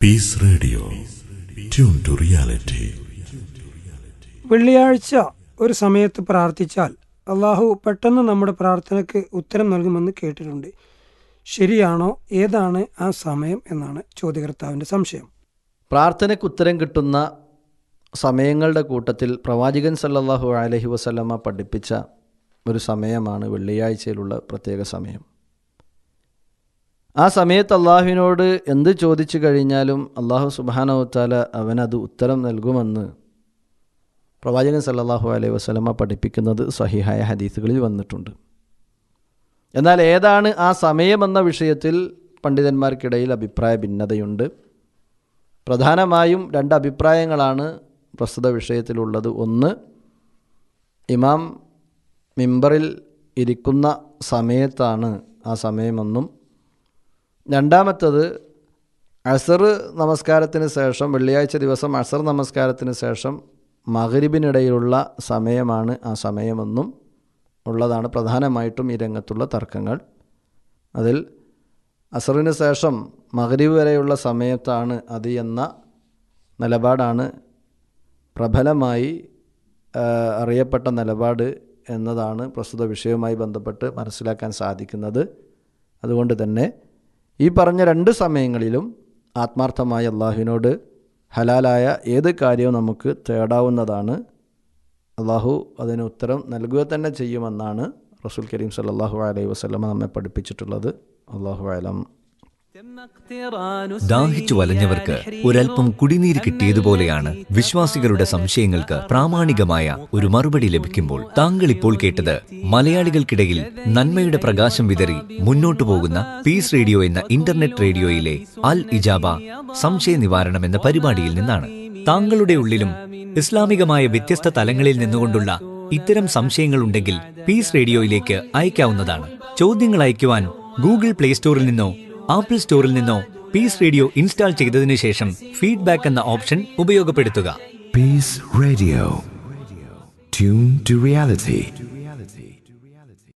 Piece radio, tune to reality. വെള്ളിയാഴ്ച ഒരു സമയത്ത് പ്രാർത്ഥിച്ചാൽ അള്ളാഹു പെട്ടെന്ന് നമ്മുടെ പ്രാർത്ഥനയ്ക്ക് ഉത്തരം നൽകുമെന്ന് കേട്ടിട്ടുണ്ട്. ശരിയാണോ? ഏതാണ് ആ സമയം എന്നാണ് ചോദ്യകർത്താവിൻ്റെ സംശയം. പ്രാർത്ഥനയ്ക്ക് ഉത്തരം കിട്ടുന്ന സമയങ്ങളുടെ കൂട്ടത്തിൽ പ്രവാചകൻ സല്ലല്ലാഹു അലൈഹി വസല്ലമ പഠിപ്പിച്ച ഒരു സമയമാണ് വെള്ളിയാഴ്ചയിലുള്ള പ്രത്യേക സമയം. ആ സമയത്ത് അള്ളാഹുവിനോട് എന്ത് ചോദിച്ചു കഴിഞ്ഞാലും അള്ളാഹു സുബ്ഹാനഹു വ തആല അവനത് ഉത്തരം നൽകുമെന്ന് പ്രവാചകൻ സല്ലല്ലാഹു അലൈഹി വസല്ലമ പഠിപ്പിക്കുന്നത് സ്വഹീഹായ ഹദീസുകളിൽ വന്നിട്ടുണ്ട്. എന്നാൽ ഏതാണ് ആ സമയമെന്ന വിഷയത്തിൽ പണ്ഡിതന്മാർക്കിടയിൽ അഭിപ്രായ ഭിന്നതയുണ്ട്. പ്രധാനമായും രണ്ട് അഭിപ്രായങ്ങളാണ് പ്രസ്തുത വിഷയത്തിലുള്ളത്. ഒന്ന്, ഇമാം മിമ്പറിൽ ഇരിക്കുന്ന സമയത്താണ് ആ സമയമെന്നും, രണ്ടാമത്തത് അസർ നമസ്കാരത്തിന് ശേഷം, വെള്ളിയാഴ്ച ദിവസം അസർ നമസ്കാരത്തിന് ശേഷം മഗ്രിബിനിടയിലുള്ള സമയമാണ് ആ സമയമെന്നും ഉള്ളതാണ് പ്രധാനമായിട്ടും ഈ രംഗത്തുള്ള തർക്കങ്ങൾ. അതിൽ അസറിന് ശേഷം മഗ്രിബ് വരെയുള്ള സമയത്താണ് അത് എന്ന നിലപാടാണ് പ്രബലമായി അറിയപ്പെട്ട നിലപാട് എന്നതാണ് പ്രസ്തുത വിഷയവുമായി ബന്ധപ്പെട്ട് മനസ്സിലാക്കാൻ സാധിക്കുന്നത്. അതുകൊണ്ട് തന്നെ ഈ പറഞ്ഞ രണ്ട് സമയങ്ങളിലും ആത്മാർത്ഥമായി അള്ളാഹുവിനോട് ഹലാലായ ഏത് കാര്യവും നമുക്ക് തേടാവുന്നതാണ്. അള്ളാഹു അതിന് ഉത്തരം നൽകുക തന്നെ ചെയ്യുമെന്നാണ് റസൂൽ കരീം സല്ലല്ലാഹു അലൈഹി വസല്ലമ നമ്മെ പഠിപ്പിച്ചിട്ടുള്ളത്. അല്ലാഹു അലം. ദാഹിച്ചു വലഞ്ഞവർക്ക് ഒരൽപ്പം കുടിനീര് കിട്ടിയതുപോലെയാണ് വിശ്വാസികളുടെ സംശയങ്ങൾക്ക് പ്രാമാണികമായ ഒരു മറുപടി ലഭിക്കുമ്പോൾ. താങ്കൾ ഇപ്പോൾ കേട്ടത് മലയാളികൾക്കിടയിൽ നന്മയുടെ പ്രകാശം വിതറി മുന്നോട്ടു പോകുന്ന പീസ് റേഡിയോ എന്ന ഇന്റർനെറ്റ് റേഡിയോയിലെ അൽ ഇജാബ സംശയ നിവാരണം എന്ന പരിപാടിയിൽ നിന്നാണ്. താങ്കളുടെ ഉള്ളിലും ഇസ്ലാമികമായ വ്യത്യസ്ത തലങ്ങളിൽ നിന്നുകൊണ്ടുള്ള ഇത്തരം സംശയങ്ങളുണ്ടെങ്കിൽ പീസ് റേഡിയോയിലേക്ക് അയക്കാവുന്നതാണ്. ചോദ്യങ്ങൾ അയക്കുവാൻ ഗൂഗിൾ പ്ലേ സ്റ്റോറിൽ നിന്നോ ആപ്പിൾ സ്റ്റോറിൽ നിന്നോ പീസ് റേഡിയോ ഇൻസ്റ്റാൾ ചെയ്തതിനു ശേഷം ഫീഡ്ബാക്ക് എന്ന ഓപ്ഷൻ ഉപയോഗപ്പെടുത്തുക. Peace radio, tune to reality.